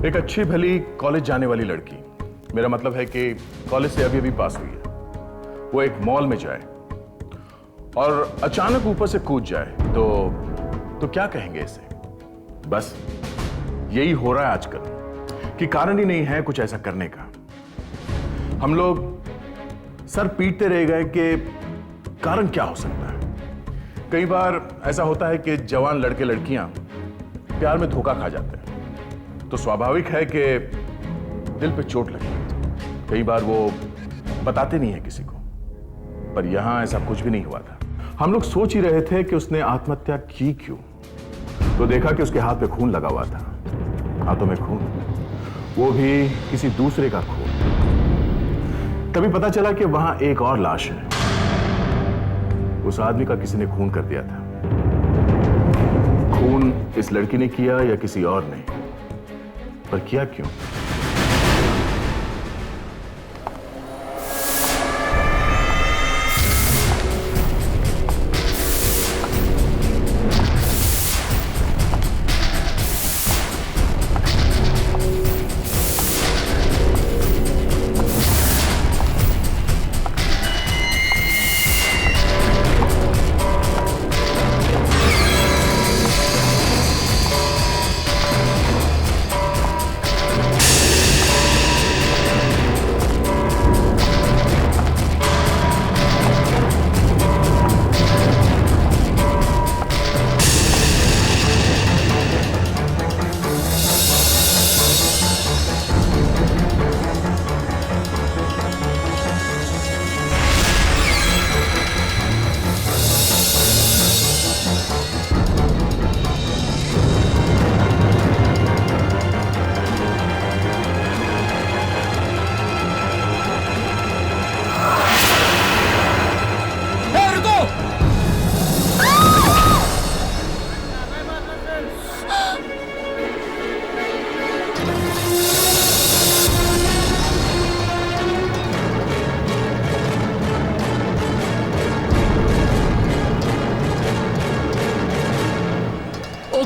एक अच्छी भली कॉलेज जाने वाली लड़की, मेरा मतलब है कि कॉलेज से अभी अभी पास हुई है, वो एक मॉल में जाए और अचानक ऊपर से कूद जाए तो क्या कहेंगे इसे? बस यही हो रहा है आजकल कि कारण ही नहीं है कुछ ऐसा करने का। हम लोग सर पीटते रह गए कि कारण क्या हो सकता है। कई बार ऐसा होता है कि जवान लड़के लड़कियां प्यार में धोखा खा जाते हैं, तो स्वाभाविक है कि दिल पे चोट लगी। कई बार वो बताते नहीं है किसी को, पर यहां ऐसा कुछ भी नहीं हुआ था। हम लोग सोच ही रहे थे कि उसने आत्महत्या की क्यों, तो देखा कि उसके हाथ पे खून लगा हुआ था, हाथों में खून, वो भी किसी दूसरे का खून। तभी पता चला कि वहां एक और लाश है, उस आदमी का किसी ने खून कर दिया था। खून इस लड़की ने किया या किसी और ने, पर किया क्यों?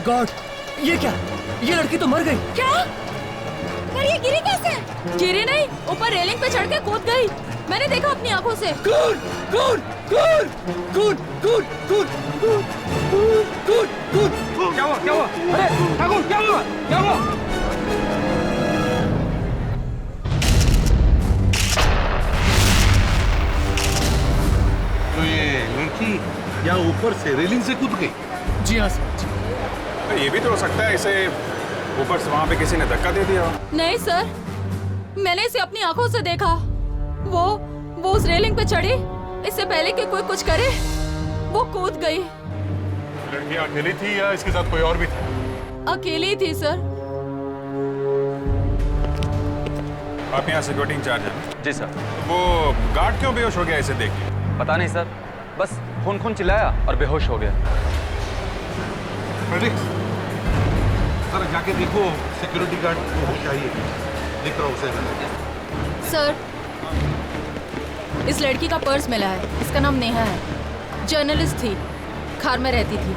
गॉड, ये क्या? ये लड़की तो मर गई। क्या? पर ये गिरी कैसे? गिरी नहीं, ऊपर रेलिंग पे चढ़ के कूद गई। मैंने देखा अपनी आंखों से। कूद, कूद, कूद, कूद, कूद, कूद, कूद, कूद, कूद। क्या हुआ? क्या हुआ? अरे ठाकुर, क्या हुआ? क्या हुआ? तो ये लड़की यहाँ ऊपर से रेलिंग से कूद गई? जी हाँ सर। ये भी तो हो सकता है इसे ऊपर से वहां पे किसी ने धक्का दे दिया। नहीं सर, मैंने इसे अपनी आंखों से देखा। वो उस रेलिंग पे चढ़ी, इससे पहले कि कोई कुछ करे वो कूद गई। लड़की अकेली थी या इसके साथ कोई और भी था? अकेली थी सर। आप यहाँ सिक्योरिटी इंचार्ज हैं? जी सर। वो गार्ड क्यों बेहोश हो गया इसे देख के? पता नहीं सर, बस खून खून चिल्लाया और बेहोश हो गया। सर जाके देखो सिक्योरिटी गार्ड को होश आई है, देख रहा हूँ उसे। सर, इस लड़की का पर्स मिला है। इसका नाम नेहा है, जर्नलिस्ट थी, खार में रहती थी।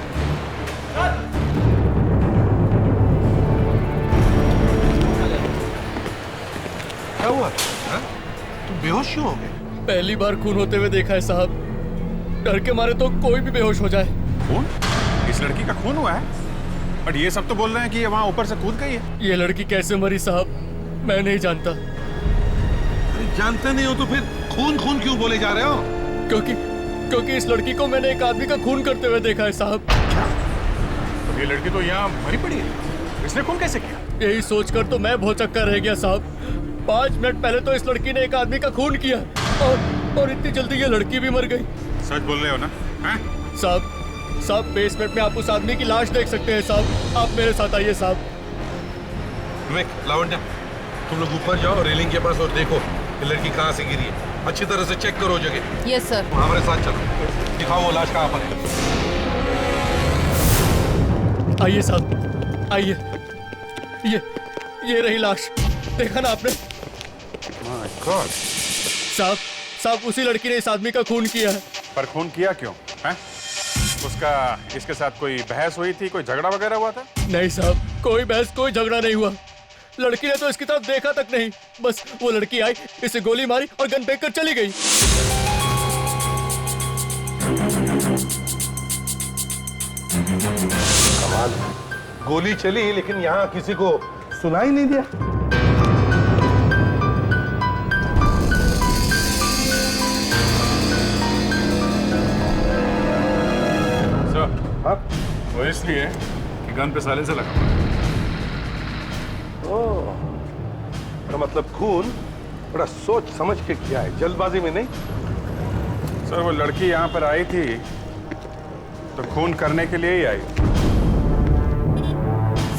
क्या हुआ? हाँ? तुम बेहोश क्यों हो गए? पहली बार खून होते हुए देखा है साहब। डर के मारे तो कोई भी बेहोश हो जाए। खून? इस लड़की का खून हुआ है? बट ये सब तो बोल रहे हैं कि ये वहाँ ऊपर से कूद गई है। ये लड़की कैसे मरी साहब, मैं नहीं जानता। अरे जानते नहीं हो तो फिर खून खून क्यों बोले जा रहे हो? क्योंकि इस लड़की को मैंने एक आदमी का खून करते हुए देखा है साहब। तो ये लड़की तो यहाँ मरी पड़ी है, इसने खून कैसे किया? यही सोचकर तो मैं भौचक्का रह गया साहब। 5 मिनट पहले तो इस लड़की ने एक आदमी का खून किया और इतनी जल्दी ये लड़की भी मर गई। सच बोल रहे हो ना? साहब बेसमेंट में आप उस आदमी की लाश देख सकते हैं साहब। आप मेरे साथ आइए साहब। विवेक, लावण्या, तुम लोग ऊपर जाओ रेलिंग के पास और देखो ये लड़की कहाँ से गिरी है। अच्छी तरह से चेक करो जगह। Yes sir. हमारे साथ चलो, दिखाओ वो लाश कहाँ पर है। आइए साहब, आइए। ये रही लाश, देखा ना आपने? साहब उसी लड़की ने इस आदमी का खून किया है। पर खून किया क्यों है? उसका इसके साथ कोई बहस हुई थी, कोई झगड़ा वगैरह हुआ था? नहीं साहब, कोई बहस कोई झगड़ा नहीं हुआ। लड़की ने तो इसकी तरफ देखा तक नहीं, बस वो लड़की आई, इसे गोली मारी और गन फेंक कर चली गई। कमाल, गोली चली लेकिन यहाँ किसी को सुनाई नहीं दिया। सर, वो इसलिए कि गन पे साइलेंसर लगा हुआ है। ओह, तो मतलब खून बड़ा सोच समझ के किया है, जल्दबाजी में नहीं। सर, वो लड़की यहाँ पर आई थी तो खून करने के लिए ही आई।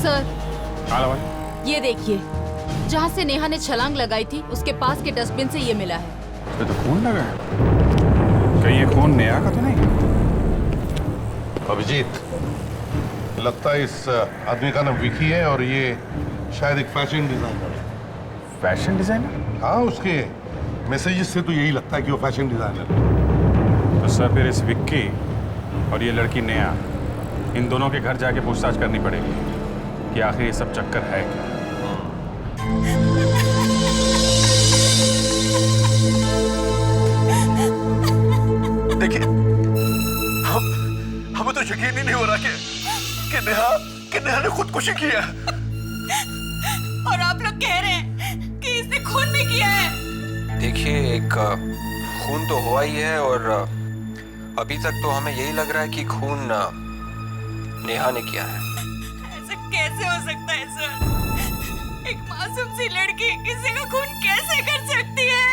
सर, हाँ भाई, ये देखिए, जहाँ से नेहा ने छलांग लगाई थी उसके पास के डस्टबिन से ये मिला है। इसमें तो खून लगा है। कहीं ये खून नेहा का तो नहीं? अभिजीत, लगता है इस आदमी का नाम विकी है और ये शायद एक फैशन डिजाइनर है। Fashion designer? हाँ, उसके मैसेजेस से तो यही लगता है कि वो फैशन डिजाइनर है। तो सर, फिर इस विक्की और ये लड़की नेहा, इन दोनों के घर जाके पूछताछ करनी पड़ेगी कि आखिर ये सब चक्कर है क्या। देखिए, हमें तो यकीन ही नहीं हो रहा कि नेहा ने खुदकुशी की है। और आप लोग कह रहे हैं कि इसने खून भी किया है। देखिए, एक खून तो हुआ ही है और अभी तक तो हमें यही लग रहा है कि खून नेहा ने किया है। ऐसा कैसे हो सकता है सर? एक मासूम सी लड़की किसी का खून कैसे कर सकती है?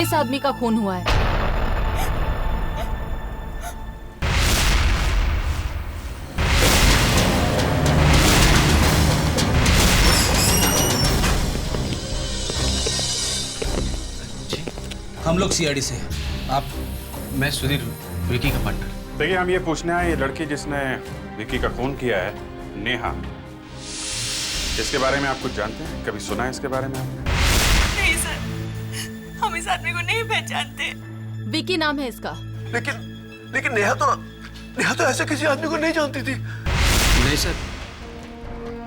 इस आदमी का खून हुआ है। हम लोग सीआईडी से। आप? मैं सुधीर, विकी का पार्टनर। देखिए, हम ये पूछने आए, ये लड़की जिसने विकी का खून किया है, नेहा, इसके बारे में आप कुछ जानते हैं? कभी सुना है इसके बारे में आपने? नहीं सर, हम इस आदमी को नहीं पहचानते। विकी नाम है इसका। लेकिन नेहा तो ऐसे किसी आदमी को नहीं जानती थी। नहीं सर,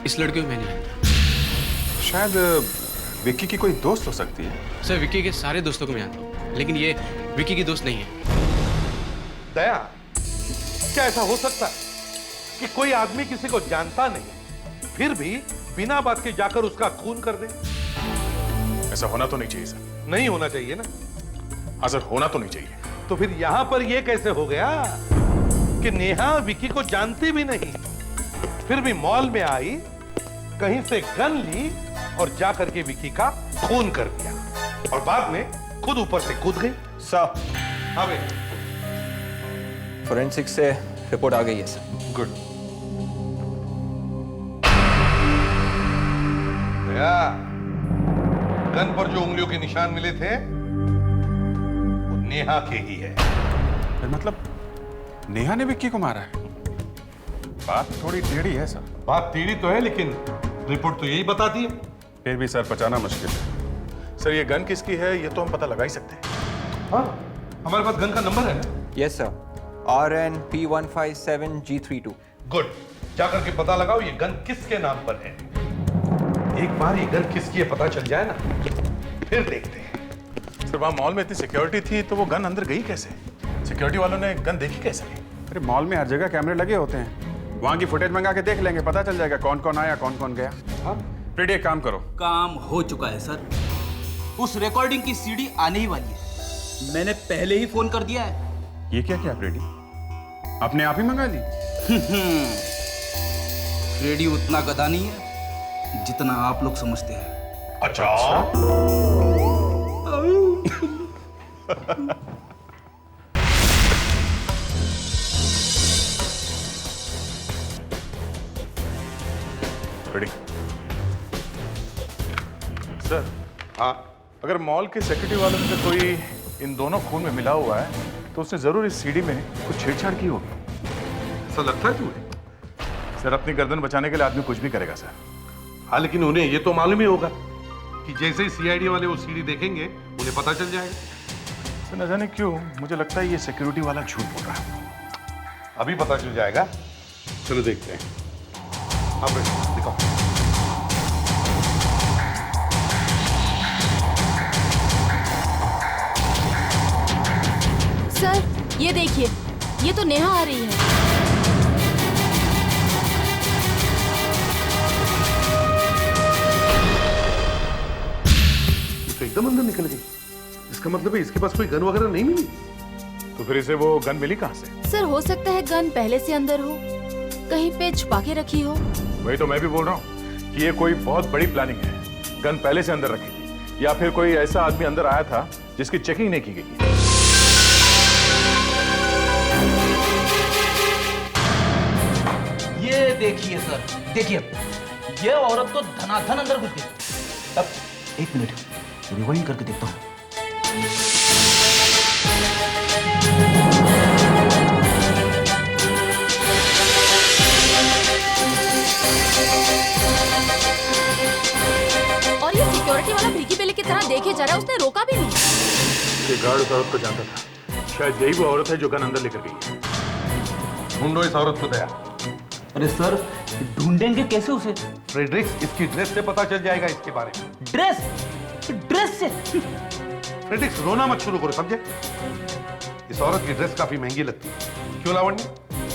इस लड़के को मैं नहीं जानता। शायद विक्की की कोई दोस्त हो सकती है। सर, विक्की के सारे दोस्तों को मैं जानता हूँ, लेकिन ये विक्की की दोस्त नहीं है। दया, क्या ऐसा हो सकता है कि कोई आदमी किसी को जानता नहीं, फिर भी बिना बात के जाकर उसका खून कर दे? ऐसा होना तो नहीं चाहिए सर। नहीं होना चाहिए ना? हाँ सर, होना तो नहीं चाहिए। तो फिर यहां पर यह कैसे हो गया कि नेहा विकी को जानती भी नहीं, फिर भी मॉल में आई, कहीं से गन ली और जाकर के विकी का खून कर दिया और बाद में खुद ऊपर से कूद गई? सर, हाँ भाई, फोरेंसिक से रिपोर्ट आ गई है सर। गुड। दया, गन पर जो उंगलियों के निशान मिले थे वो नेहा के ही है। फिर मतलब नेहा ने विक्की को मारा है? बात थोड़ी टेढ़ी है सर। बात टेढ़ी तो है, लेकिन रिपोर्ट तो यही बताती है। फिर भी सर, बचाना मुश्किल है। सर, ये गन किसकी है ये तो हम पता लगा ही सकते हैं। हाँ, हमारे पास गन का नंबर है ना? Yes sir, RNP157G32। गुड, जाकर के पता लगाओ ये गन किसके नाम पर है। एक बार ये गन किसकी है पता चल जाए ना, फिर देखते हैं। सर, वहाँ मॉल में इतनी सिक्योरिटी थी तो वो गन अंदर गई कैसे? सिक्योरिटी वालों ने गन देखी कैसे? अरे, मॉल में हर जगह कैमरे लगे होते हैं, वहां की फुटेज मंगा के देख लेंगे, पता चल जाएगा कौन कौन आया, कौन कौन गया। हाँ, फिर एक काम करो। काम हो चुका है सर, उस रिकॉर्डिंग की सीडी आने ही वाली है। मैंने पहले ही फोन कर दिया है। ये क्या क्या रेडी अपने आप ही मंगा ली? रेडी उतना गधा नहीं है जितना आप लोग समझते हैं। अच्छा, रेडी? सर, हाँ, अगर मॉल के सिक्योरिटी वालों में से कोई इन दोनों खून में मिला हुआ है तो उसने जरूर इस सीडी में कुछ छेड़छाड़ की होगी। ऐसा लगता है तुम्हें? सर, अपनी गर्दन बचाने के लिए आदमी कुछ भी करेगा सर। हाँ, लेकिन उन्हें ये तो मालूम ही होगा कि जैसे ही सीआईडी वाले वो सीडी देखेंगे उन्हें पता चल जाएगा। सर, न जाने क्यों मुझे लगता है ये सिक्योरिटी वाला झूठ बोल रहा है। अभी पता चल जाएगा चलो देखते हैं। आप दिखाओ। सर ये देखिए, ये तो नेहा आ रही है। तो एकदम अंदर निकल गई। इसका मतलब है इसके पास कोई गन वगैरह नहीं मिली। तो फिर इसे वो गन मिली कहाँ से? सर हो सकता है गन पहले से अंदर हो, कहीं पे छुपा के रखी हो। वही तो मैं भी बोल रहा हूँ कि ये कोई बहुत बड़ी प्लानिंग है। गन पहले से अंदर रखी थी या फिर कोई ऐसा आदमी अंदर आया था जिसकी चेकिंग नहीं की गई। ये देखिए सर, देखिए ये औरत तो धनाधन अंदर घुस गई। अब एक मिनट रिवाइंड करके देखता हूँ। और ये सिक्योरिटी वाला भिगी बिल्ली की तरह देखे जा रहा है, उसने रोका भी नहीं। ये गार्ड उस औरत को जानता था, शायद यही वो औरत है जो गन अंदर लेकर गई है। ढूंढो इस औरत को दया। अरे सर ढूंढेंगे कैसे उसे? फ्रेडरिक्स, इसकी ड्रेस से पता चल जाएगा इसके बारे में। ड्रेस से? फ्रेडरिक्स रोना मत शुरू करो, समझे? इस औरत की ड्रेस काफी महंगी लगती है। क्यों लावण्य,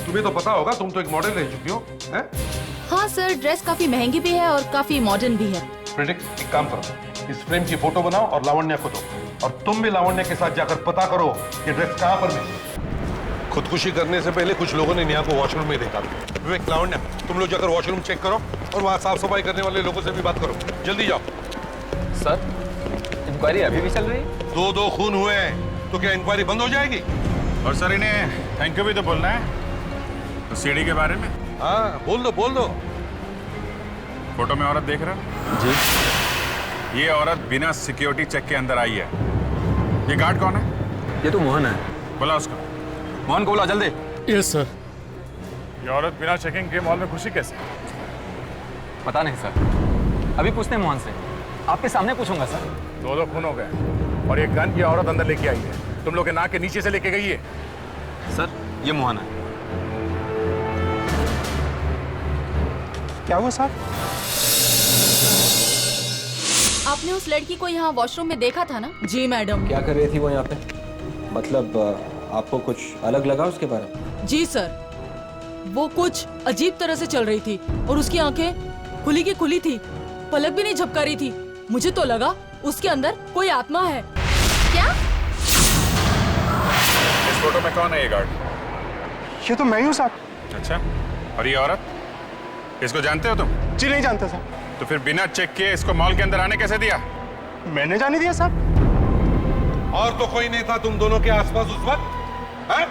तुम्हें तो पता होगा, तुम तो एक मॉडल रह चुकी हो, हैं? हाँ सर, ड्रेस काफी महंगी भी है और काफी मॉडर्न भी है। फ्रेडरिक्स एक काम करो, इस फ्रेम की फोटो बनाओ और लावण्य को दो, और तुम भी लावण्य के साथ जाकर पता करो कि ड्रेस कहाँ पर मिली। खुदकुशी करने से पहले कुछ लोगों ने नेहा को वॉशरूम में देखा था। विवेक, लावण्य, तुम लोग जाकर वॉशरूम चेक करो और वहाँ साफ सफाई करने वाले लोगों से भी बात करो। जल्दी जाओ। सर इंक्वायरी अभी भी चल रही है? दो खून हुए हैं तो क्या इंक्वायरी बंद हो जाएगी? और सर इन्हें थैंक यू भी तो बोलना है। तो सीडी के बारे में? हाँ बोल दो। फोटो में औरत देख रहा हो? जी। ये औरत बिना सिक्योरिटी चेक के अंदर आई है। ये गार्ड कौन है? ये तो मोहन है। बुला उसको। मोहन को बुला जल्दी। Yes sir. ये औरत बिना चेकिंग के मॉल में घुसी कैसे? पता नहीं सर, अभी पूछते हैं मोहन से। आपके सामने पूछूंगा सर। दो खून हो गए और ये गन ये औरत अंदर लेके आई है। तुम लोग के नाक के नीचे से लेके गई है। सर ये मोहन है। क्या हुआ साहब? आपने उस लड़की को यहाँ वॉशरूम में देखा था ना? जी मैडम। क्या कर रही थी वो यहाँ पे? मतलब आपको कुछ अलग लगा उसके बारे में? जी सर, वो कुछ अजीब तरह से चल रही थी और उसकी आंखें खुली की खुली थी, पलक भी नहीं झपका रही थी। मुझे तो लगा उसके अंदर कोई आत्मा है। क्या? इस फोटो में कौन है ये गार्ड? ये तो मैं ही हूँ साहब। अच्छा, और ये औरत? इसको जानते हो तुम? जी नहीं जानता साहब। तो फिर बिना चेक किए इसको मॉल के अंदर आने कैसे दिया? मैंने जाने दिया साहब। और तो कोई नहीं था तुम दोनों के आसपास उस वक्त? हैं?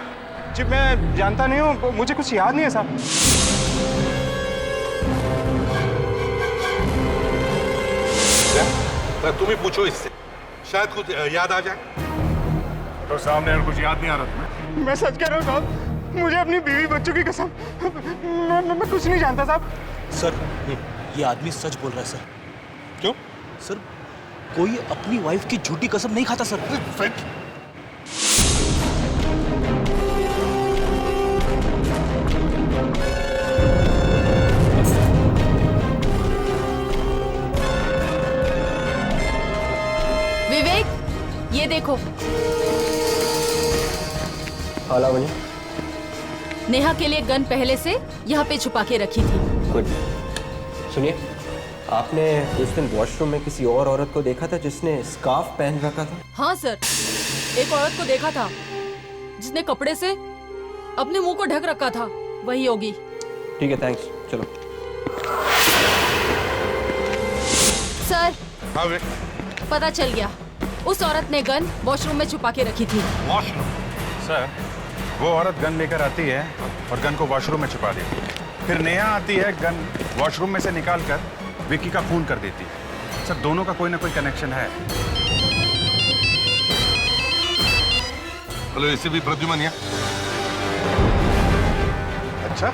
जी मैं जानता नहीं हूँ, मुझे कुछ याद नहीं है साहब। तुम ही पूछो इससे, शायद कुछ याद आ जाए। तो सामने और कुछ याद नहीं आ रहा तुम्हें? मैं सच कह रहा हूँ साहब, मुझे अपनी बीवी बच्चों की कसम, मैं कुछ नहीं जानता साहब। सर ये आदमी सच बोल रहा है सर। क्यों? सर कोई अपनी वाइफ की झूठी कसम नहीं खाता सर। विवेक, ये देखो। लावण्य, नेहा के लिए गन पहले से यहाँ पे छुपा के रखी थी। गुड। सुनिए, आपने उस दिन वॉशरूम में किसी और औरत को देखा था जिसने स्कार्फ पहन रखा था? हाँ सर, एक औरत को देखा था जिसने कपड़े से अपने मुंह को ढक रखा था। वही होगी। ठीक है, थैंक्स। चलो। सर हाँ वे, पता चल गया, उस औरत ने गन वॉशरूम में छुपा के रखी थी। वॉशरूम? सर वो औरत गन लेकर आती है और गन को वॉशरूम में छुपा देती है। फिर नेहा आती है, गन वॉशरूम में से निकालकर विक्की का खून कर देती है। सर दोनों का कोई ना कोई कनेक्शन है। हेलो, इसे भी प्रद्युमन यहाँ? अच्छा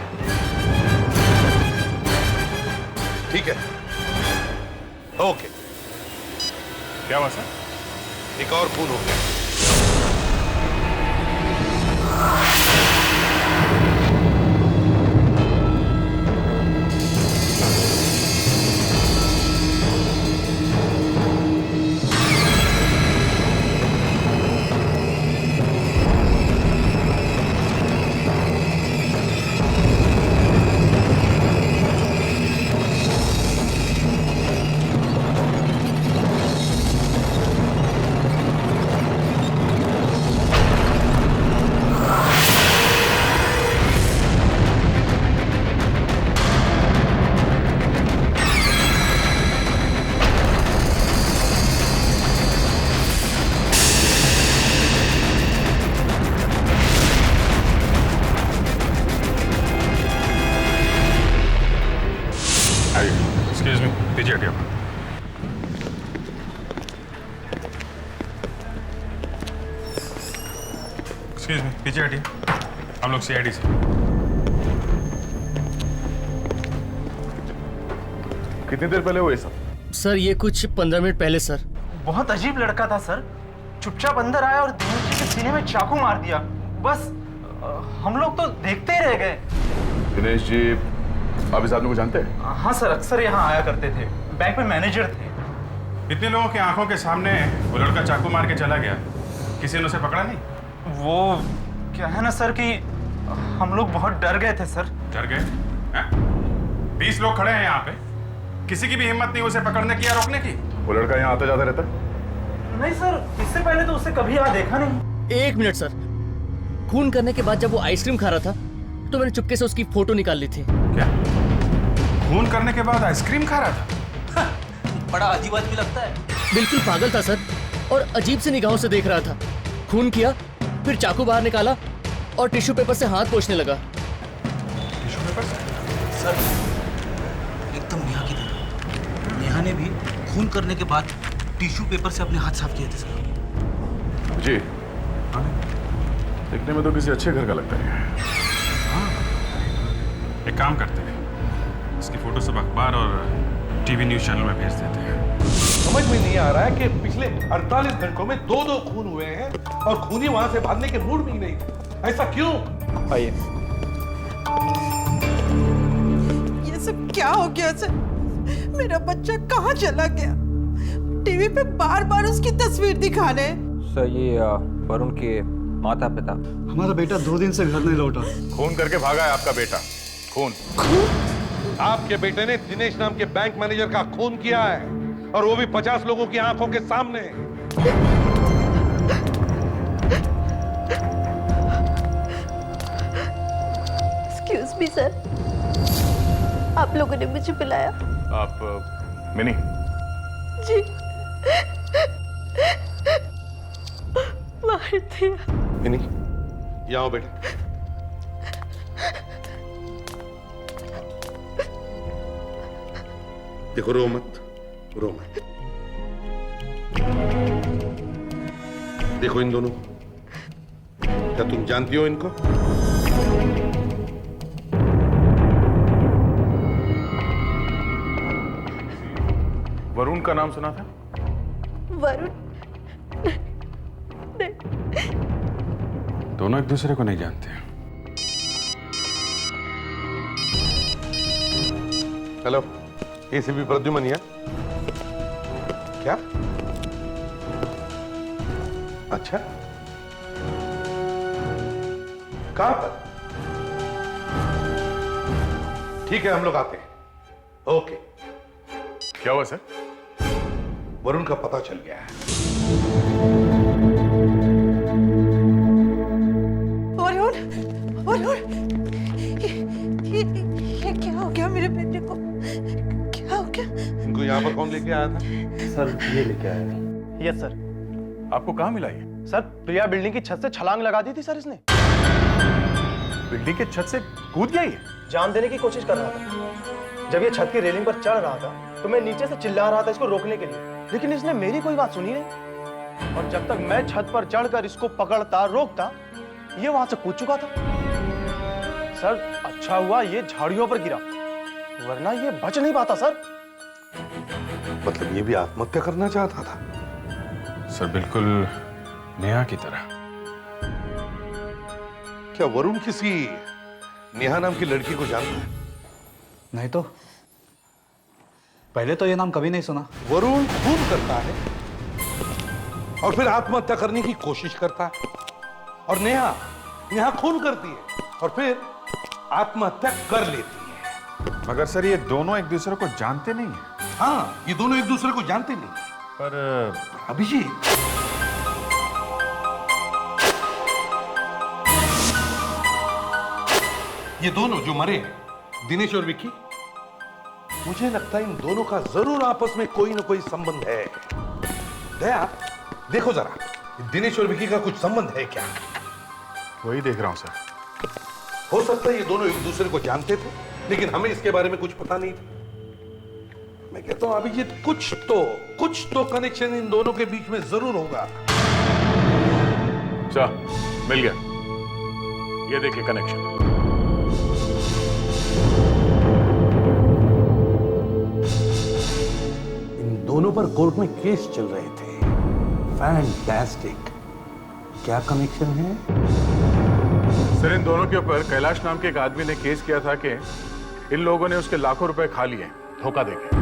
ठीक है, ओके। क्या हुआ सर? एक और खून हो गया। पीछे हटिए। एक्सक्यूज मी, पीछे हटिए। हम लोग सीआईडी से। कितनी देर पहले हुए सब? सर ये कुछ 15 मिनट पहले सर। बहुत अजीब लड़का था सर। चुपचाप अंदर आया और दिनेश जी के सीने में चाकू मार दिया। बस हम लोग तो देखते ही रह गए। दिनेश जी, आप इस आदमी को जानते हैं? हाँ सर, अक्सर यहाँ आया करते थे। बैंक में मैनेजर थे। इतने लोगों की आंखों के सामने वो लड़का चाकू मार के चला गया, किसी ने उसे पकड़ा नहीं? वो क्या है ना सर कि हम लोग बहुत डर गए थे सर। डर गए? 20 लोग खड़े हैं यहाँ पे, किसी की भी हिम्मत नहीं उसे पकड़ने की या रोकने की। वो लड़का यहाँ आता जाता रहता? नहीं सर, इससे पहले तो उसे कभी यहाँ देखा नहीं। 1 मिनट सर। खून करने के बाद जब वो आइसक्रीम खा रहा था तो मैंने चुपके से उसकी फोटो निकाल ली थी। क्या? खून करने के बाद आइसक्रीम खा रहा था? बड़ा अजीब आदमी लगता है। बिल्कुल पागल था सर, और अजीब सी निगाहों से देख रहा था। खून किया, फिर चाकू बाहर निकाला और टिश्यू पेपर से हाथ पोंछने लगा। टिश्यू पेपर से? सर एकदम नेहा की तरह। नेहा ने भी खून करने के बाद टिश्यू पेपर से अपने हाथ साफ किए थे सर। जी, देखने में तो किसी अच्छे घर का लगता है। एक काम करते हैं, इसकी फोटो सब अखबार और टीवी न्यूज चैनल में भेज देते हैं। समझ में नहीं आ रहा है कि पिछले 48 घंटों में 2 खून हुए हैं और खूनी वहां से भागने के मूड में ही नहीं थे। ऐसा क्यों? आइए। ये सब क्या हो गया सर? मेरा बच्चा कहाँ चला गया? टीवी पे बार बार उसकी तस्वीर दिखा रहे। सर ये वरुण के माता पिता। हमारा बेटा 2 दिन से घर नहीं लौटा। खून करके भागा है आपका बेटा। खून? आपके बेटे ने दिनेश नाम के बैंक मैनेजर का खून किया है, और वो भी 50 लोगों की आंखों के सामने। एक्सक्यूज मी सर, आप लोगों ने मुझे बुलाया? आप मिनी? जी। मार दिया। मिनी, यहाँ आओ बेटा। देखो, रो मत, रो मत। देखो इन दोनों, क्या तुम जानती हो इनको? वरुण का नाम सुना था? वरुण? दोनों एक दूसरे को नहीं जानते। हेलो, एसीपी प्रद्युमन है क्या? अच्छा, कहां पर? ठीक है, हम लोग आते हैं। ओके। क्या हुआ सर? वरुण का पता चल गया है। वरुण, वरुण, ये क्या हो गया मेरे बेटे को? क्या हो गया? इनको यहाँ पर कौन लेके आया था? सर ये लेके आया। Yes sir. आपको कहाँ मिला ये? सर प्रिया बिल्डिंग की छत से छलांग लगा दी थी सर इसने। बिल्डिंग के छत से कूद गया ये? जान देने की कोशिश कर रहा था। जब ये छत की रेलिंग पर चढ़ रहा था तो मैं नीचे से चिल्ला रहा था इसको रोकने के लिए, लेकिन इसने मेरी कोई बात सुनी नहीं। और जब तक मैं छत पर चढ़कर इसको पकड़ता रोकता, ये वहां से कूद चुका था। सर अच्छा हुआ ये झाड़ियों पर गिरा, वरना ये बच नहीं पाता सर। मतलब ये भी आत्महत्या करना चाहता था? सर बिल्कुल नेहा की तरह। क्या वरुण किसी नेहा नाम की लड़की को जानता है? नहीं तो पहले तो ये नाम कभी नहीं सुना। वरुण खून करता है और फिर आत्महत्या करने की कोशिश करता है, और नेहा खून करती है और फिर आत्महत्या कर लेती है। मगर सर ये दोनों एक दूसरे को जानते नहीं हैं। हाँ, ये दोनों एक दूसरे को जानते नहीं। पर अभिजीत, ये दोनों जो मरे हैं, दिनेश और विक्की, मुझे लगता है इन दोनों का जरूर आपस में कोई ना कोई संबंध है। दया, देखो जरा, दिनेश और विक्की का कुछ संबंध है क्या? वही देख रहा हूं सर। हो सकता है ये दोनों एक दूसरे को जानते थे, लेकिन हमें इसके बारे में कुछ पता नहीं था। मैं कहता हूं अभिजीत कुछ तो कनेक्शन इन दोनों के बीच में जरूर होगा। सर, मिल गया। ये देखिए कनेक्शन। इन दोनों पर कोर्ट में केस चल रहे थे। फैंटास्टिक। क्या कनेक्शन है? सर, इन दोनों के ऊपर कैलाश नाम के एक आदमी ने केस किया था कि इन लोगों ने उसके लाखों रुपए खा लिए धोखा देके।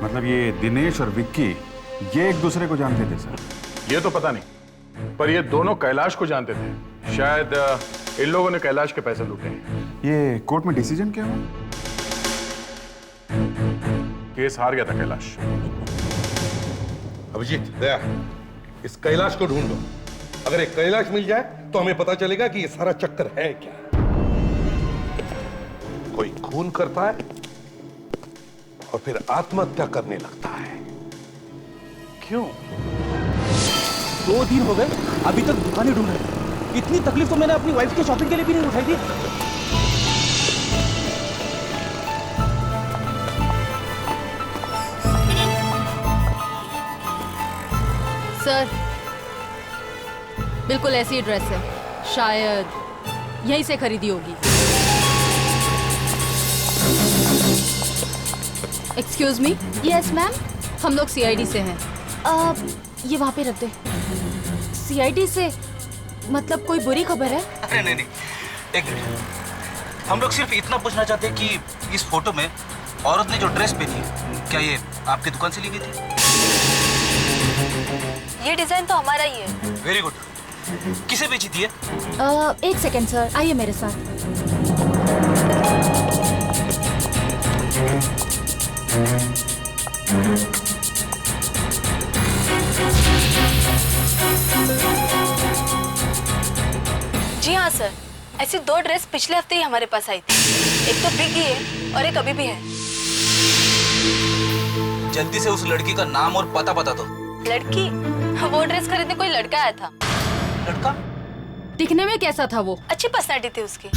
मतलब ये दिनेश और विक्की ये एक दूसरे को जानते थे सर? ये तो पता नहीं, पर ये दोनों कैलाश को जानते थे। शायद इन लोगों ने कैलाश के पैसे लूटे हैं। ये कोर्ट में डिसीजन क्या हुआ? केस हार गया था कैलाश। अभिजीत, दया, इस कैलाश को ढूंढो। अगर एक कैलाश मिल जाए तो हमें पता चलेगा कि ये सारा चक्कर है क्या। कोई खून करता है और फिर आत्महत्या करने लगता है। क्यों? 2 दिन हो गए अभी तक दुकानें ढूंढ रहे। इतनी तकलीफ तो मैंने अपनी वाइफ के शॉपिंग के लिए भी नहीं उठाई थी। सर, बिल्कुल ऐसी ड्रेस है, शायद यहीं से खरीदी होगी। Excuse me. Yes ma'am. हम लोग सीआईडी से हैं। ये वहाँ पे रख दे। सीआईडी से मतलब कोई बुरी खबर है? अरे नहीं, एक मिनट। हम लोग सिर्फ इतना पूछना चाहते हैं कि इस फोटो में औरत ने जो ड्रेस पहनी है, क्या ये आपकी दुकान से ली गई थी? ये डिजाइन तो हमारा ही है। Very good. किसे बेची थी? एक सेकेंड सर, आइए मेरे साथ। जी हाँ सर, ऐसी 2 ड्रेस पिछले हफ्ते ही हमारे पास आई थी। एक तो बिक गई है और एक अभी भी है। जल्दी से उस लड़की का नाम और पता बता दो। लड़की? वो ड्रेस खरीदने कोई लड़का आया था। लड़का? दिखने में कैसा था वो? अच्छी पर्सनैलिटी थी उसकी।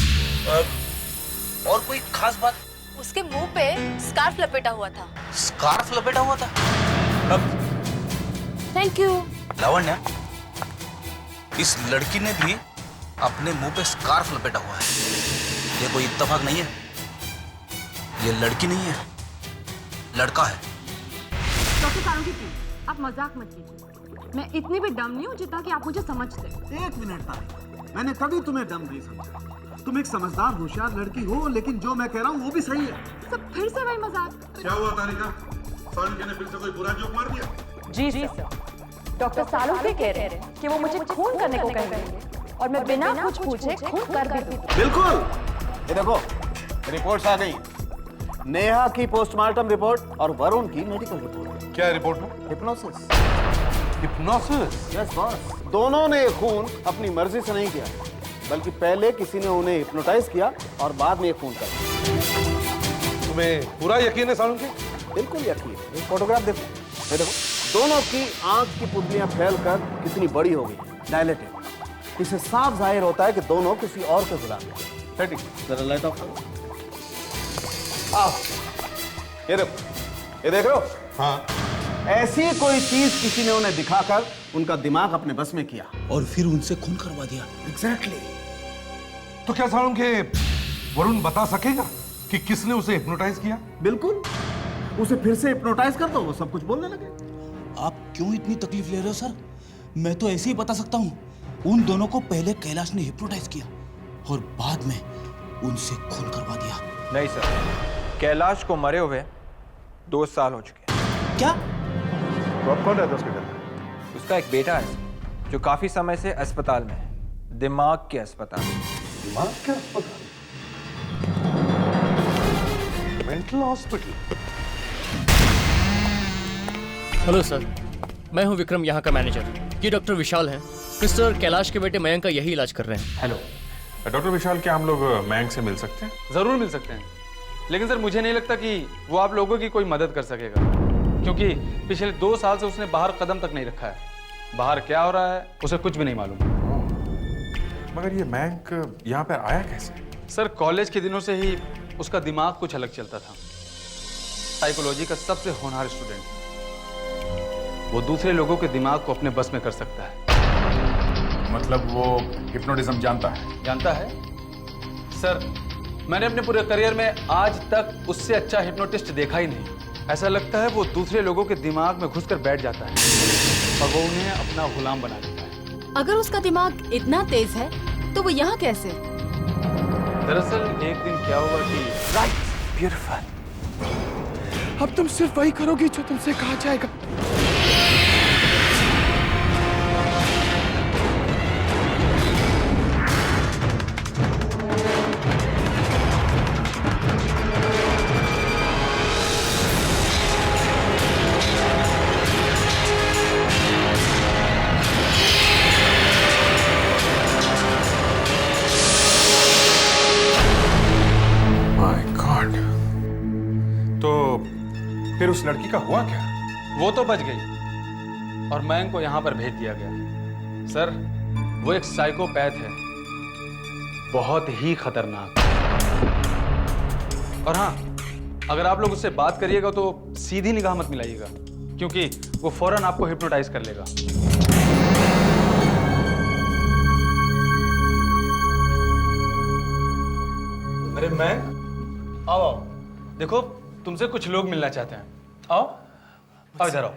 और कोई खास बात? उसके मुंह पे स्कार्फ लपेटा हुआ था। स्कार्फ लपेटा हुआ था? Thank you. लावण्या, इस लड़की ने भी अपने मुंह पे स्कार्फ लपेटा हुआ है। ये कोई इत्तेफाक नहीं है। ये लड़की नहीं है, लड़का है। डॉक्टर सारंगी प्लीज, आप मजाक मत कीजिए। मैं इतनी भी डम नहीं हूँ जितना कि आप मुझे समझते। 1 मिनट तारिका, मैंने कभी तुम्हें डम नहीं समझा। तुम एक समझदार होशियार लड़की हो, लेकिन जो मैं कह रहा हूँ वो भी सही है। सब फिर से वही मजाक। क्या हुआ तारिका? सालुंके ने फिर से कोई बुरा जोक मार दिया? जी सर, डॉक्टर सालुंके कह रहे हैं कि वो मुझे खून करने को कहेंगे और मैं बिना कुछ पूछे खून कर भी दूं। बिल्कुल। ये देखो, रिपोर्ट्स आ गई। नेहा की पोस्टमार्टम रिपोर्ट और वरुण की मेडिकल रिपोर्ट। क्या रिपोर्ट में? हिप्नोसिस। हिप्नोसिस? Yes boss. दोनों ने खून अपनी मर्जी से नहीं किया, बल्कि पहले किसी ने उन्हें हिप्नोटाइज किया और बाद में खून कर दिया। तुम्हें पूरा यकीन है सालुंके? बिल्कुल यकीन। ये फोटोग्राफ देखो, ये देखो, दोनों की आंख की पुतलियां फैलकर कितनी बड़ी हो गई, डायलेटेड। इससे साफ जाहिर होता है कि दोनों किसी और के गुलाम हैं। ठीक, जरा लाइट ऑफ करो। आओ, ये देखो, ये देख रहे हो? हाँ। ऐसी कोई चीज किसी ने उन्हें दिखाकर उनका दिमाग अपने बस में किया और फिर उनसे खून करवा दिया। एग्जैक्टली। तो क्या सालुंके वरुण बता सकेगा कि किसने उसे हिप्नोटाइज किया? बिल्कुल। उसे फिर से हिप्नोटाइज कर दो, वो सब कुछ बोलने लगे। आप क्यों इतनी तकलीफ ले रहे हो सर? मैं तो ऐसे ही बता सकता हूँ। उन दोनों को पहले कैलाश ने हिप्नोटाइज किया और बाद में उनसे खून करवा दिया। नहीं सर, कैलाश को मरे हुए 2 साल हो चुके हैं। क्या? तो अब कौन रहता है उसके घर में? उसका एक बेटा है जो काफी समय से अस्पताल में है, दिमाग के अस्पताल। दिमाग के अस्पताल? Mental hospital? हेलो सर, मैं हूं विक्रम, यहाँ का मैनेजर। ये डॉक्टर विशाल हैं। मिस्टर कैलाश के बेटे मयंक का यही इलाज कर रहे हैं। हेलो डॉक्टर विशाल, क्या हम लोग मयंक से मिल सकते हैं? जरूर मिल सकते हैं, लेकिन सर मुझे नहीं लगता कि वो आप लोगों की कोई मदद कर सकेगा, क्योंकि पिछले 2 साल से उसने बाहर कदम तक नहीं रखा है। बाहर क्या हो रहा है उसे कुछ भी नहीं मालूम। मगर ये मयंक यहाँ पर आया कैसे? सर कॉलेज के दिनों से ही उसका दिमाग कुछ अलग चलता था। साइकोलॉजी का सबसे होनहार स्टूडेंट। वो दूसरे लोगों के दिमाग को अपने बस में कर सकता है। मतलब वो हिप्नोटिज्म जानता है? जानता है सर। मैंने अपने पूरे करियर में आज तक उससे अच्छा हिप्नोटिस्ट देखा ही नहीं। ऐसा लगता है वो दूसरे लोगों के दिमाग में घुसकर बैठ जाता है और वो उन्हें अपना गुलाम बना देता है। अगर उसका दिमाग इतना तेज है तो वो यहाँ कैसे? दरअसल एक दिन क्या हुआ कि राइट, ब्यूटीफुल। अब तुम सिर्फ वही करोगी जो तुमसे कहा जाएगा। फिर उस लड़की का हुआ क्या? वो तो बच गई और मैं को यहाँ पर भेज दिया गया। सर, वो एक साइकोपैथ है, बहुत ही खतरनाक। और हाँ, अगर आप लोग उससे बात करिएगा तो सीधी निगाह मत मिलाइएगा, क्योंकि वो फौरन आपको हिप्नोटाइज कर लेगा। अरे मैं आओ आओ, देखो तुमसे कुछ लोग मिलना चाहते हैं। आओ आओ, इधर आओ।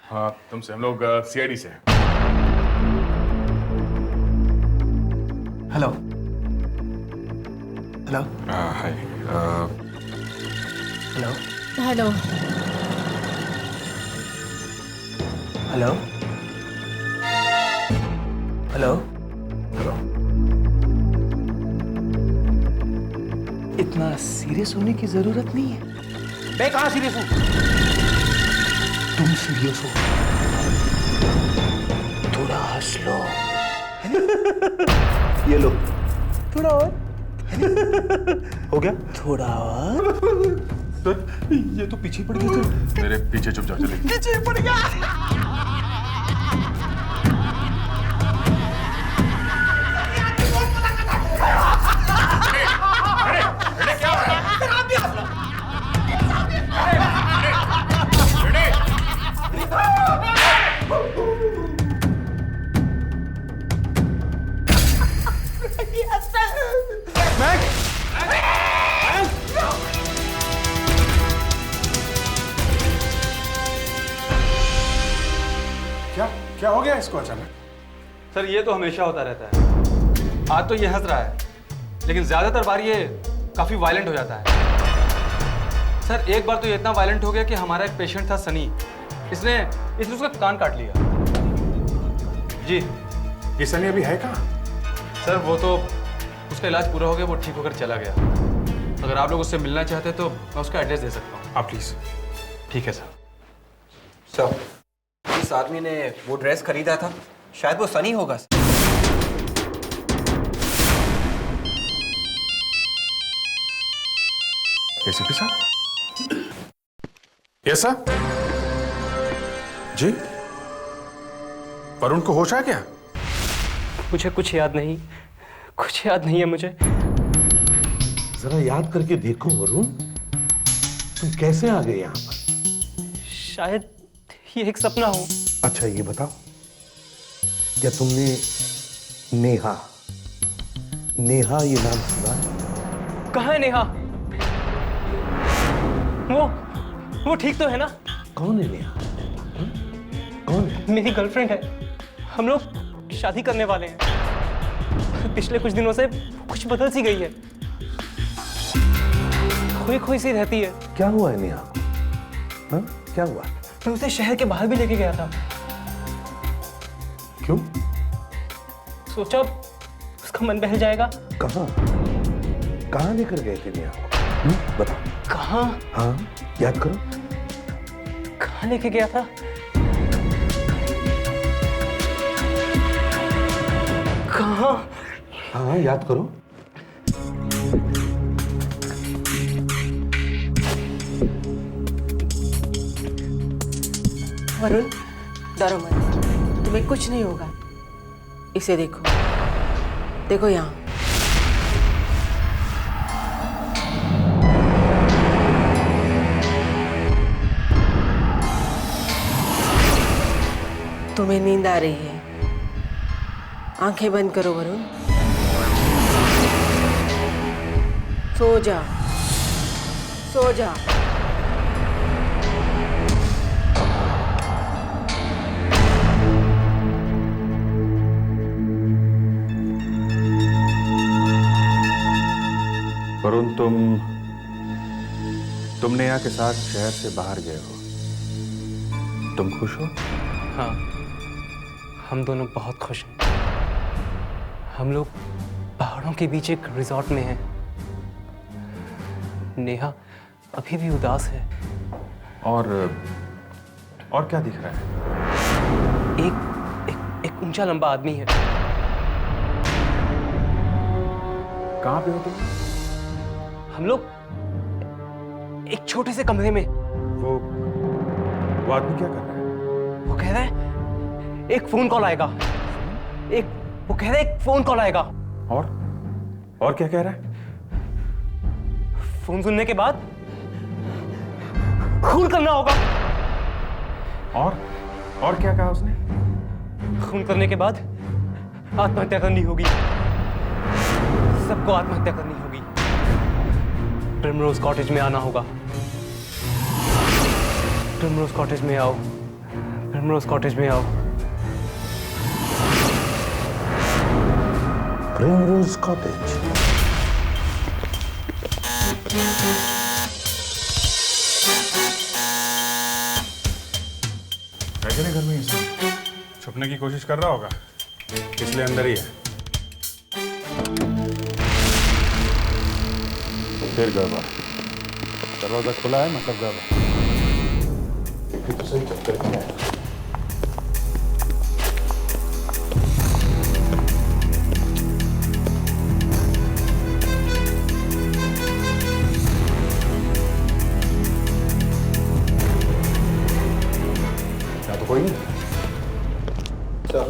हाँ, तुमसे हम लोग सीआईडी से। Hello hello. Hi. Hello hello hello hello hello. इतना सीरियस होने की जरूरत नहीं है। मैं कहाँ सीरियस हूँ? तुम सीरियस हो। थोड़ा हंस लो। ये लो, थोड़ा और। हो गया? थोड़ा और। सर, ये तो पीछे पड़ गया। मेरे पीछे चुपचाप चले। पीछे पड़ गया। क्या हो गया इसको अचानक? सर, ये तो हमेशा होता रहता है। आज तो ये हंस रहा है, लेकिन ज्यादातर बार ये काफी वायलेंट हो जाता है। सर, एक बार तो ये इतना वायलेंट हो गया कि हमारा एक पेशेंट था सनी, इसने उसका कान काट लिया। जी। ये सनी अभी है कहाँ? सर, वो तो उसका इलाज पूरा हो गया, वो ठीक होकर चला गया। अगर आप लोग उससे मिलना चाहते हैं तो मैं उसका एड्रेस दे सकता हूँ। आप प्लीज। ठीक है सर। सर, इस आदमी ने वो ड्रेस खरीदा था, शायद वो सनी होगा। एसीपी साहब? Yes sir. जी? वरुण को होश आ गया? मुझे कुछ याद नहीं है मुझे। जरा याद करके देखो वरुण, तुम कैसे आ गए यहाँ पर? शायद ये एक सपना हो। अच्छा ये बताओ, क्या तुमने नेहा ये नाम सुना? कहाँ है नेहा? वो ठीक तो है ना? कौन है नेहा? कौन है? मेरी गर्लफ्रेंड है। हम लोग शादी करने वाले हैं। पिछले कुछ दिनों से कुछ बदल सी गई है, खोई सी रहती है। क्या हुआ है नेहा? हाँ? क्या हुआ? मैं उसे शहर के बाहर भी लेके गया था। क्यों? सोचा उसका मन बहल जाएगा। कहाँ लेकर गए थे नेहा को? बताओ। कहाँ? हाँ, याद करो। कहाँ लेके गया था? कहाँ? हाँ, याद करो। वरुण, डरो मत, तुम्हें कुछ नहीं होगा। इसे देखो, देखो यहाँ। तुम्हें नींद आ रही है? आंखें बंद करो वरुण। सो जा, सो जा। वरुण, तुम नेहा के साथ शहर से बाहर गए हो, तुम खुश हो? हाँ, हम दोनों बहुत खुश हैं। हम लोग पहाड़ों के बीच एक रिजॉर्ट में हैं। नेहा अभी भी उदास है। और क्या दिख रहा है? एक ऊंचा लंबा आदमी है। कहाँ पे हो तुम? हम लोग एक छोटे से कमरे में। वो आदमी क्या कर रहा है? वो कह रहा है एक फोन कॉल आएगा। वो कह रहा है एक फोन कॉल आएगा। और क्या कह रहा है? फोन सुनने के बाद खून करना होगा। और क्या कहा उसने? खून करने के बाद आत्महत्या करनी होगी। सबको आत्महत्या करनी होगी। प्रिमरोज कॉटेज में आना होगा। प्रिमरोज कॉटेज में आओ। प्रिमरोज कॉटेज में आओ। Primrose cottage. घर में ही छुपने की कोशिश कर रहा होगा, इसलिए अंदर ही है। फिर गड़बड़। दरवाजा खुला है, मतलब गड़बड़। फिर तो सही चक्कर में है। क्या तो कोई नहीं सर,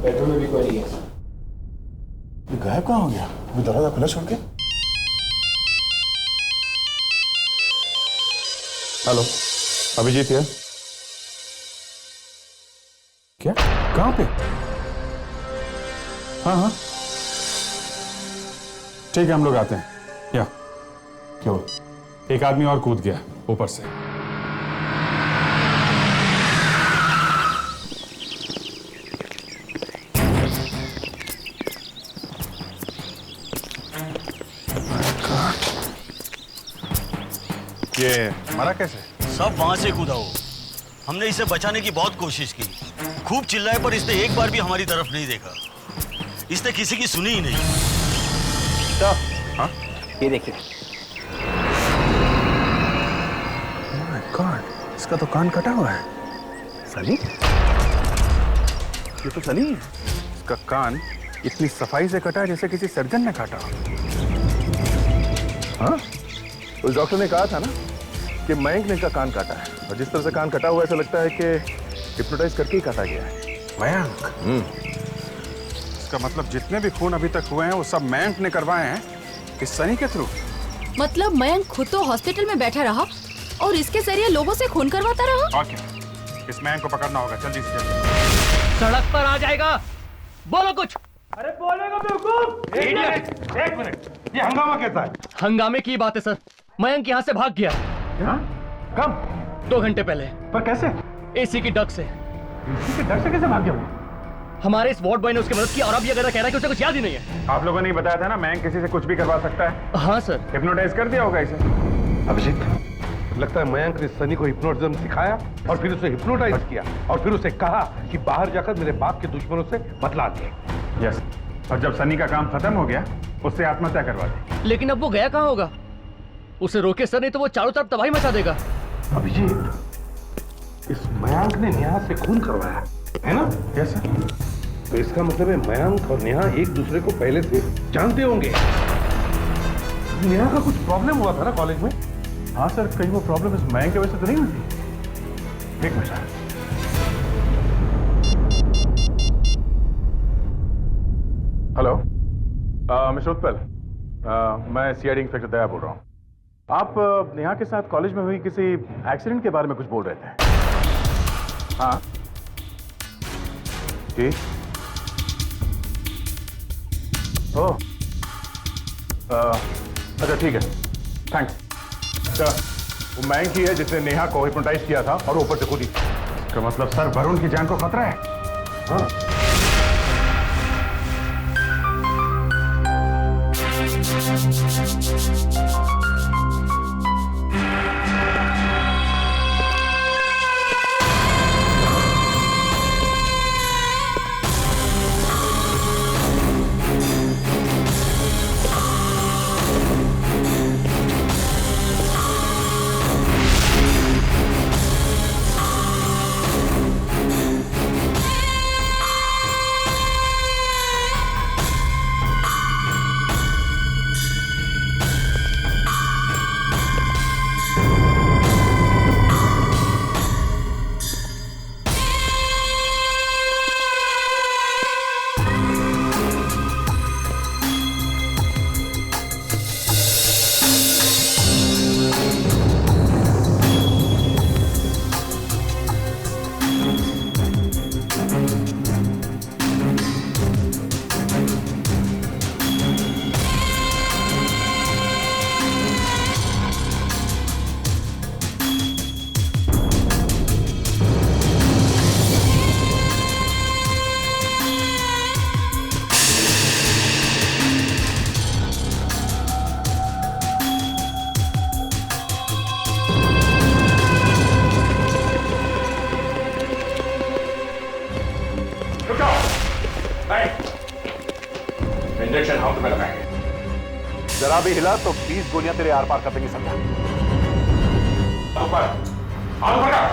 बेडरूम में भी कोई नहीं है। ये गायब कहाँ हो गया? अभी दरवाजा खुला छोड़ के। हेलो, अभिजीत है? क्या? कहाँ पे? हाँ, ठीक है, हम लोग आते हैं। या क्यों? एक आदमी और कूद गया ऊपर से। ये मरा कैसे? सब वहां से कूदा हो। हमने इसे बचाने की बहुत कोशिश की, खूब चिल्लाए, पर इसने एक बार भी हमारी तरफ नहीं देखा। इसने किसी की सुनी ही नहीं। हाँ? ये देखिए। माय गॉड, इसका तो कान कटा हुआ है। सली? ये तो सली है। इसका कान इतनी सफाई से कटा है जैसे किसी सर्जन ने काटा। हाँ? उस डॉक्टर ने कहा था ना कि मयंक ने इसका कान काटा है, और जिस तरह से कान कटा हुआ है, ऐसा लगता है कि हिप्नोटाइज करके ही काटा गया है। मयंक? इसका मतलब जितने भी खून अभी तक हुए हैं वो सब मयंक ने करवाए हैं इस सनी के थ्रू। मतलब मयंक खुद तो हॉस्पिटल में बैठा रहा और इसके जरिए लोगों से खून करवाता रहा। और क्या? इस मयंक को पकड़ना होगा, जल्दी से जल्दी। सड़क पर आ जाएगा, बोलो कुछ। अरे बोलेगा बेवकूफ। एक मिनट, ये हंगामा कैसा है? हंगामे की बात है सर, मयंक यहाँ से भाग गया। कब? 2 घंटे पहले। पर कैसे? एसी की डक से। एसी के डर से कैसे भाग गया वो? हमारे इस वार्ड बॉय ने उसकी मदद की, और अब ये गधा कह रहा है कि उसे कुछ याद ही नहीं है। आप लोगों ने बताया था ना, मयंक किसी से कुछ भी करवा सकता है। हाँ सर। हिप्नोटाइज कर दिया होगा इसे। अभिजीत, लगता है मयंक ने सनी को हिप्नोटिज्म सिखाया और फिर उसे हिप्नोटाइज किया और फिर उसे कहा कि बाहर जाकर मेरे बाप के दुश्मनों से बदला ले। यस, और जब सनी का काम खत्म हो गया उससे आत्महत्या करवा दी। लेकिन अब वो गया कहाँ होगा? उसे रोके सर, नहीं तो वो चारों तरफ तबाही मचा देगा। अभिजीत, इस मयंक ने नेहा से खून करवाया है ना? Yes sir. तो इसका मतलब है मयंक और नेहा एक दूसरे को पहले से जानते होंगे। नेहा का कुछ प्रॉब्लम हुआ था ना कॉलेज में? हाँ सर, कहीं वो प्रॉब्लम इस मयंक की वजह से तो नहीं हुई थी? एक मिनट। हेलो, मिस्टर उत्पल, मैं सीआईडी इंस्पेक्टर दया बोल रहा हूँ। आप नेहा के साथ कॉलेज में हुई किसी एक्सीडेंट के बारे में कुछ बोल रहे थे। हाँ, जी? ओह, अच्छा ठीक है, थैंक्स। अच्छा, वो मैंक ही है जिसने नेहा को हिप्नोटाइज किया था और ऊपर से कूदी। इसका मतलब सर वरुण की जान को खतरा है। हाँ। इंजेक्शन हम तुम्हें लगाएंगे। जरा भी हिला तो 20 गोलियां तेरे आर पार कर देंगी, समझा? ऊपर हाथ ऊपर कर।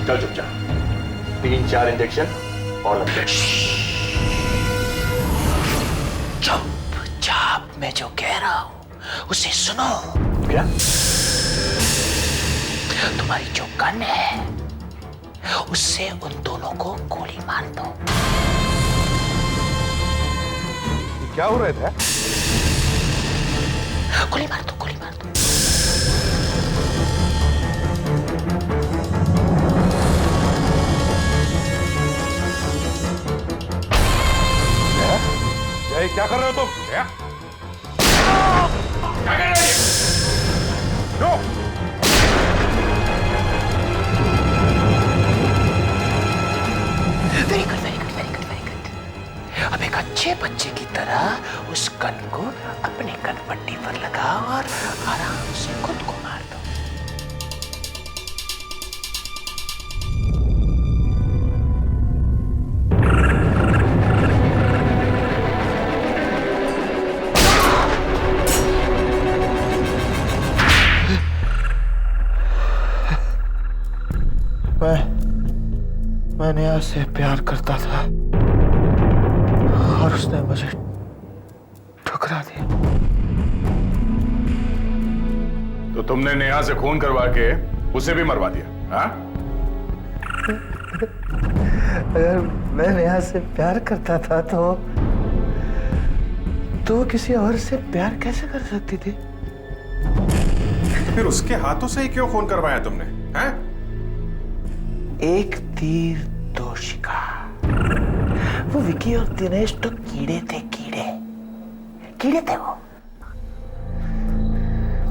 चल चुपचाप, 3-4 इंजेक्शन और लग जाए। चुपचाप, मैं जो कह रहा हूं उसे सुनो। क्या? तुम्हारी जो गन है उससे उन दोनों को गोली मार दो। क्या हो रहा था? गोली मार दो, गोली मार दो। क्या कर रहे हो तुम? क्या कर रहे हो? Very good, very good, very good, very good. अब एक अच्छे बच्चे की तरह उस गन को अपने कनपट्टी पर लगाओ और आराम से खुद को मार दो। मैं नेहा से प्यार करता था और उसने मुझे ठुकरा दिया। तो तुमने नेहा से खून करवा के उसे भी मरवा दिया, हाँ? अगर मैं नेहा से प्यार करता था तो वो किसी और से प्यार कैसे कर सकती थी? तो फिर उसके हाथों से ही क्यों खून करवाया तुमने, हैं? एक तीर दो शिकार। वो विकी और दिनेश तो कीड़े थे, कीड़े थे वो।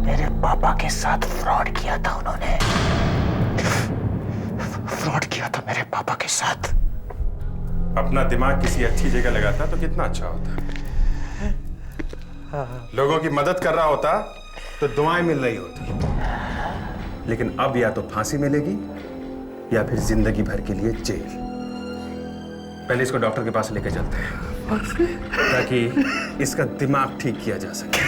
मेरे पापा के साथ फ्रॉड किया था उन्होंने। फ्रॉड किया था मेरे पापा के साथ। अपना दिमाग किसी अच्छी जगह लगाता तो कितना अच्छा होता। लोगों की मदद कर रहा होता तो दुआएं मिल रही होती। लेकिन अब या तो फांसी मिलेगी या फिर जिंदगी भर के लिए जेल। पहले इसको डॉक्टर के पास लेके चलते हैं ताकि इसका दिमाग ठीक किया जा सके।